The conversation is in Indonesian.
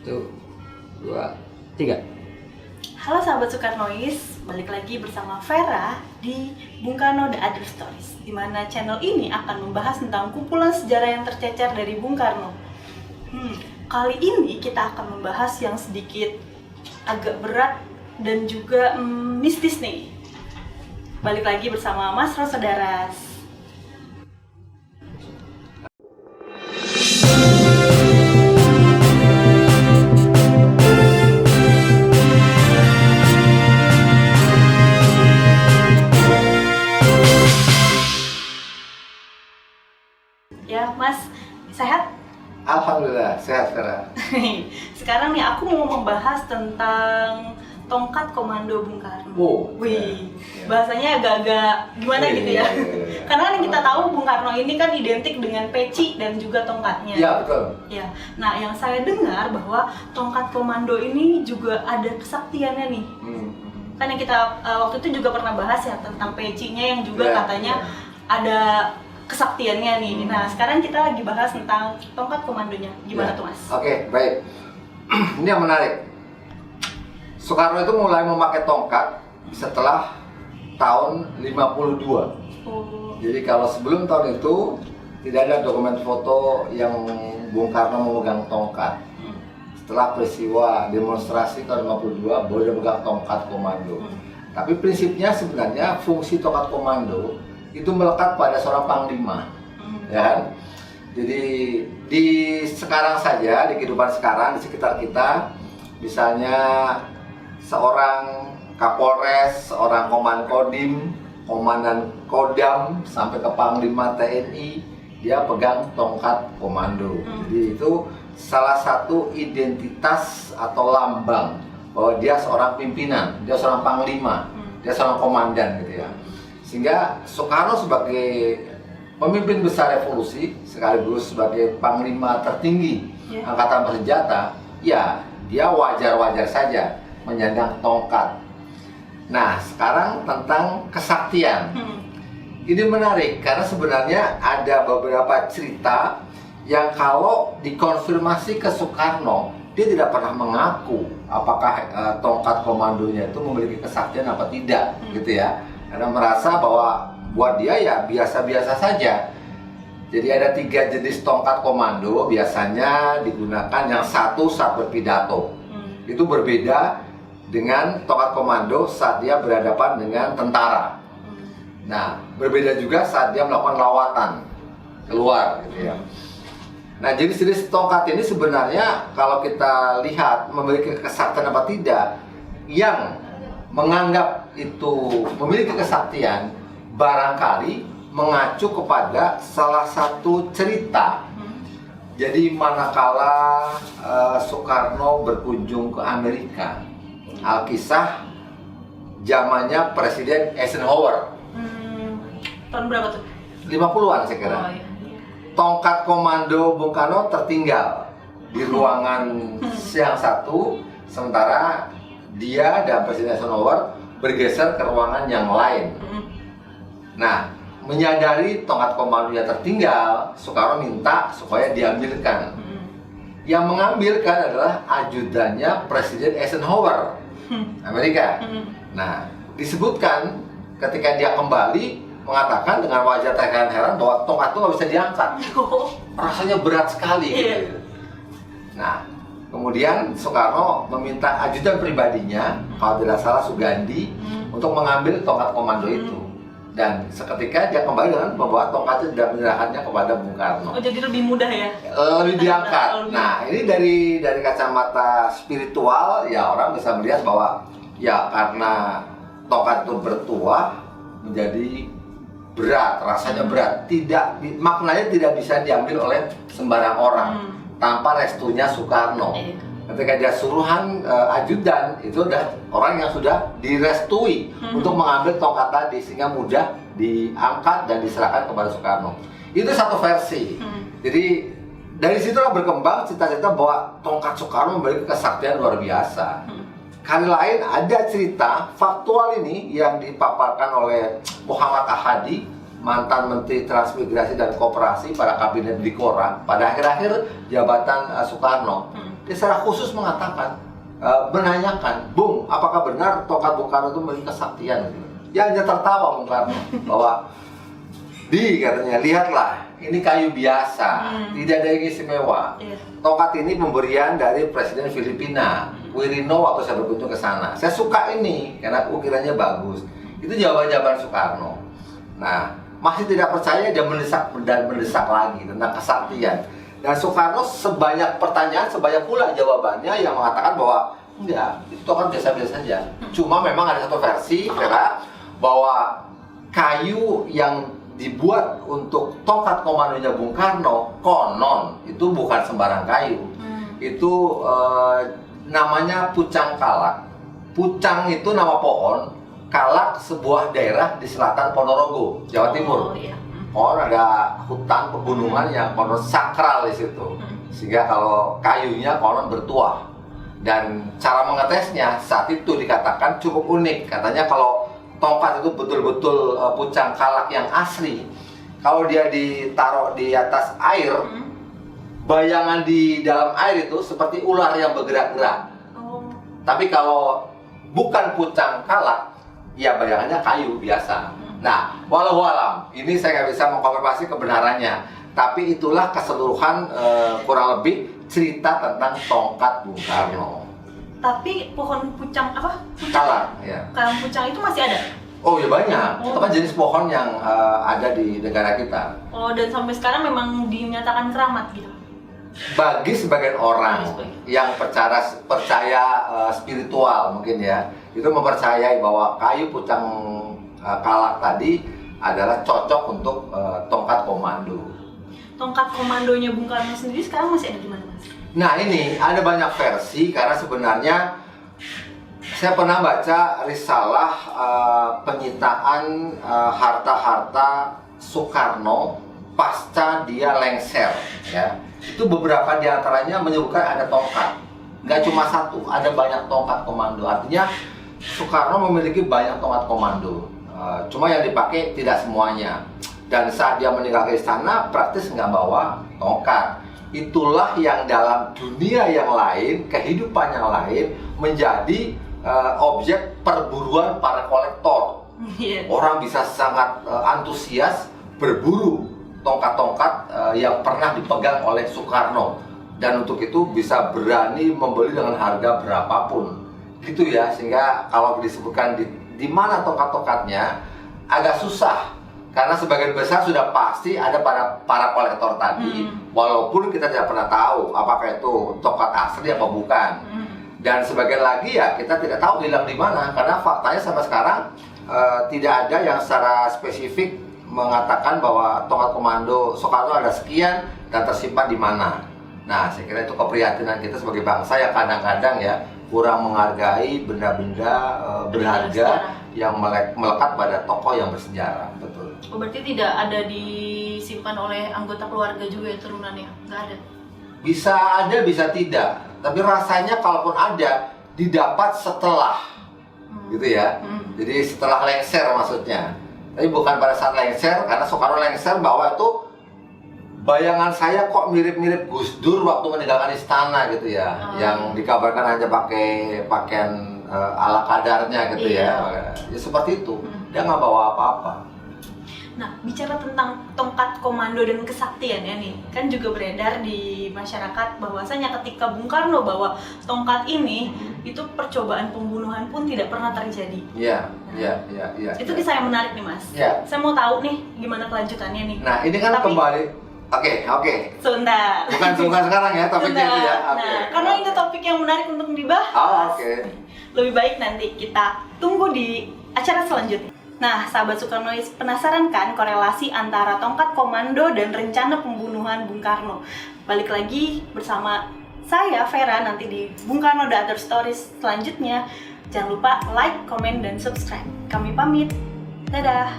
Satu, dua, tiga. Halo sahabat Soekarnois, balik lagi bersama Vera di Bung Karno The Other Stories, di mana channel ini akan membahas tentang kumpulan sejarah yang tercecer dari Bung Karno. Kali ini kita akan membahas yang sedikit agak berat dan juga mistis nih. Balik lagi bersama Mas Rosodaras. Ya, Mas, sehat? Alhamdulillah, sehat Vera. Sekarang nih aku mau membahas tentang tongkat komando Bung Karno. Wih, bahasanya agak-agak gimana gitu ya? Karena kan yang kita tahu Bung Karno ini kan identik dengan peci dan juga tongkatnya. Iya, betul. Ya, nah yang saya dengar bahwa tongkat komando ini juga ada kesaktiannya nih. Kan yang kita waktu itu juga pernah bahas ya tentang pecinya yang juga katanya ada kesaktiannya nih. Nah, sekarang kita lagi bahas tentang tongkat komandonya. Gimana tuh, Mas? Oke, baik. Ini yang menarik. Soekarno itu mulai memakai tongkat setelah tahun 52. Jadi kalau sebelum tahun itu tidak ada dokumen foto yang Bung Karno memegang tongkat. Setelah peristiwa demonstrasi tahun 52 baru dia memegang tongkat komando. Tapi prinsipnya sebenarnya fungsi tongkat komando itu melekat pada seorang panglima, ya kan? Jadi di sekarang saja, di kehidupan sekarang di sekitar kita, misalnya seorang Kapolres, seorang Komankodim, Komandan Kodam, sampai ke Panglima TNI, dia pegang tongkat komando. Jadi itu salah satu identitas atau lambang bahwa dia seorang pimpinan, dia seorang panglima, dia seorang komandan gitu ya. Sehingga Soekarno sebagai pemimpin besar revolusi sekaligus sebagai panglima tertinggi angkatan bersenjata, ya dia wajar-wajar saja menyandang tongkat. Nah, sekarang tentang kesaktian. Ini menarik karena sebenarnya ada beberapa cerita yang kalau dikonfirmasi ke Soekarno, dia tidak pernah mengaku apakah tongkat komandonya itu memiliki kesaktian apa tidak, gitu ya. Karena merasa bahwa buat dia ya biasa-biasa saja. Jadi ada 3 jenis tongkat komando biasanya digunakan. Yang satu saat berpidato. Itu berbeda dengan tongkat komando saat dia berhadapan dengan tentara. Nah, berbeda juga saat dia melakukan lawatan keluar gitu ya. Nah, jenis-jenis tongkat ini sebenarnya kalau kita lihat memiliki kesaktian apa tidak, yang menganggap itu memiliki kesaktian barangkali mengacu kepada salah satu cerita. Jadi manakala Soekarno berkunjung ke Amerika, Alkisah zamannya Presiden Eisenhower. Tahun berapa tuh? 50-an saya kira. Tongkat komando Bung Karno tertinggal di ruangan yang satu, sementara dia dan Presiden Eisenhower bergeser ke ruangan yang lain. Nah, menyadari tongkat komandonya tertinggal, Soekarno minta supaya diambilkan. Yang mengambilkan adalah ajudannya Presiden Eisenhower, Amerika. Nah, disebutkan ketika dia kembali mengatakan dengan wajah terheran-heran bahwa tongkat itu nggak bisa diangkat. Rasanya berat sekali. Gitu. Nah, kemudian Soekarno meminta ajudan pribadinya, kalau tidak salah Sugandi, untuk mengambil tongkat komando itu. Dan seketika dia kembali dengan membawa tongkat itu dan menyerahkannya kepada Bung Karno. Oh, jadi lebih mudah ya? Lebih diangkat. Nah, ini dari kacamata spiritual, ya orang bisa melihat bahwa ya karena tongkat itu bertuah menjadi berat, rasanya berat. Maknanya tidak bisa diambil oleh sembarang orang. Tanpa restunya Soekarno. Ketika dia suruhan ajudan, itu adalah orang yang sudah direstui untuk mengambil tongkat tadi, sehingga mudah diangkat dan diserahkan kepada Soekarno. Itu satu versi. Jadi dari situlah berkembang cita-cita bahwa tongkat Soekarno memiliki kesaktian luar biasa. Kali lain ada cerita faktual ini yang dipaparkan oleh Muhammad Ahadi mantan Menteri Transmigrasi dan Koperasi pada kabinet Bikora pada akhir-akhir jabatan Soekarno. Dia secara khusus mengatakan, menanyakan, Bung, apakah benar tongkat Bung Karno itu memiliki kesaktian? Ya hanya tertawa Bung Karno bahwa katanya, lihatlah, ini kayu biasa, tidak ada yang istimewa. Tongkat ini pemberian dari Presiden Filipina, Quirino, waktu saya berkunjung ke sana. Saya suka ini karena ukirannya bagus. Itu jawaban Soekarno. Nah, masih tidak percaya, dia mendesak dan mendesak lagi tentang kesaktian. Dan Soekarno sebanyak pertanyaan, sebanyak pula jawabannya yang mengatakan bahwa enggak, itu kan biasa-biasa saja. Cuma memang ada satu versi, bahwa kayu yang dibuat untuk tongkat komandonya Bung Karno, konon itu bukan sembarang kayu. Itu namanya pucang kalak. Pucang itu nama pohon, kalak sebuah daerah di selatan Ponorogo, Jawa Timur. Ada hutan pegunungan yang konon sakral di situ, sehingga kalau kayunya konon bertuah. Dan cara mengetesnya saat itu dikatakan cukup unik. Katanya kalau tongkat itu betul-betul pucang kalak yang asli, kalau dia ditaruh di atas air, bayangan di dalam air itu seperti ular yang bergerak-gerak. Tapi kalau bukan pucang kalak, ya bayangannya kayu biasa. Nah, walau alam, ini saya nggak bisa mengkonfirmasi kebenarannya, tapi itulah keseluruhan kurang lebih cerita tentang tongkat Bung Karno. Tapi pohon pucang apa? Kalak, ya. Kalang pucang itu masih ada? Oh ya banyak, itu kan jenis pohon yang ada di negara kita. Oh, dan sampai sekarang memang dinyatakan keramat gitu? Bagi sebagian orang yang percaya spiritual mungkin ya, itu mempercayai bahwa kayu pucang kalak tadi adalah cocok untuk tongkat komando. Tongkat komandonya Bung Karno sendiri sekarang masih ada di mana, Mas? Nah ini ada banyak versi karena sebenarnya saya pernah baca risalah penyitaan harta-harta Soekarno pasca dia lengser, ya. Itu beberapa diantaranya menyebutkan ada tongkat, nggak cuma satu, ada banyak tongkat komando. Artinya Soekarno memiliki banyak tongkat komando, cuma yang dipakai tidak semuanya. Dan saat dia meninggalkan istana praktis nggak bawa tongkat. Itulah yang dalam dunia yang lain, kehidupan yang lain menjadi objek perburuan para kolektor. Orang bisa sangat antusias berburu tongkat-tongkat yang pernah dipegang oleh Soekarno, dan untuk itu bisa berani membeli dengan harga berapapun gitu ya. Sehingga kalau disebutkan di mana tongkat-tongkatnya agak susah, karena sebagian besar sudah pasti ada pada para kolektor tadi, walaupun kita tidak pernah tahu apakah itu tongkat asli apa bukan. Dan sebagian lagi ya kita tidak tahu hilang di mana, karena faktanya sampai sekarang tidak ada yang secara spesifik mengatakan bahwa tongkat komando Soekarno ada sekian dan tersimpan di mana. Nah, saya kira itu keprihatinan kita sebagai bangsa yang kadang-kadang ya kurang menghargai benda-benda berharga yang melekat pada tokoh yang bersejarah. Betul. Oh, berarti tidak ada disimpan oleh anggota keluarga juga ya, turunannya? Nggak ada? Bisa ada, bisa tidak. Tapi rasanya kalaupun ada, didapat setelah gitu ya. Jadi setelah lengser maksudnya. Tapi bukan pada saat lengser, karena Soekarno lengser bahwa itu bayangan saya kok mirip-mirip Gus Dur waktu meninggalkan istana gitu ya. Yang dikabarkan hanya pakai pakaian ala kadarnya gitu ya. Ya seperti itu. Dia nggak bawa apa-apa. Nah, bicara tentang tongkat komando dan kesaktian ya nih, kan juga beredar di masyarakat bahwasanya ketika Bung Karno bawa tongkat ini, itu percobaan pembunuhan pun tidak pernah terjadi. Iya. Itu kisah yang menarik nih, Mas. Iya. Saya mau tahu nih gimana kelanjutannya nih. Nah, ini kan kembali. Oke. Sebentar. Bukan sekarang ya topiknya itu ya. Nah, karena ini topik yang menarik untuk dibahas. Lebih baik nanti kita tunggu di acara selanjutnya. Nah, sahabat Soekarnois, penasaran kan korelasi antara tongkat komando dan rencana pembunuhan Bung Karno? Balik lagi bersama saya, Vera, nanti di Bung Karno The Other Stories selanjutnya. Jangan lupa like, komen, dan subscribe. Kami pamit. Dadah!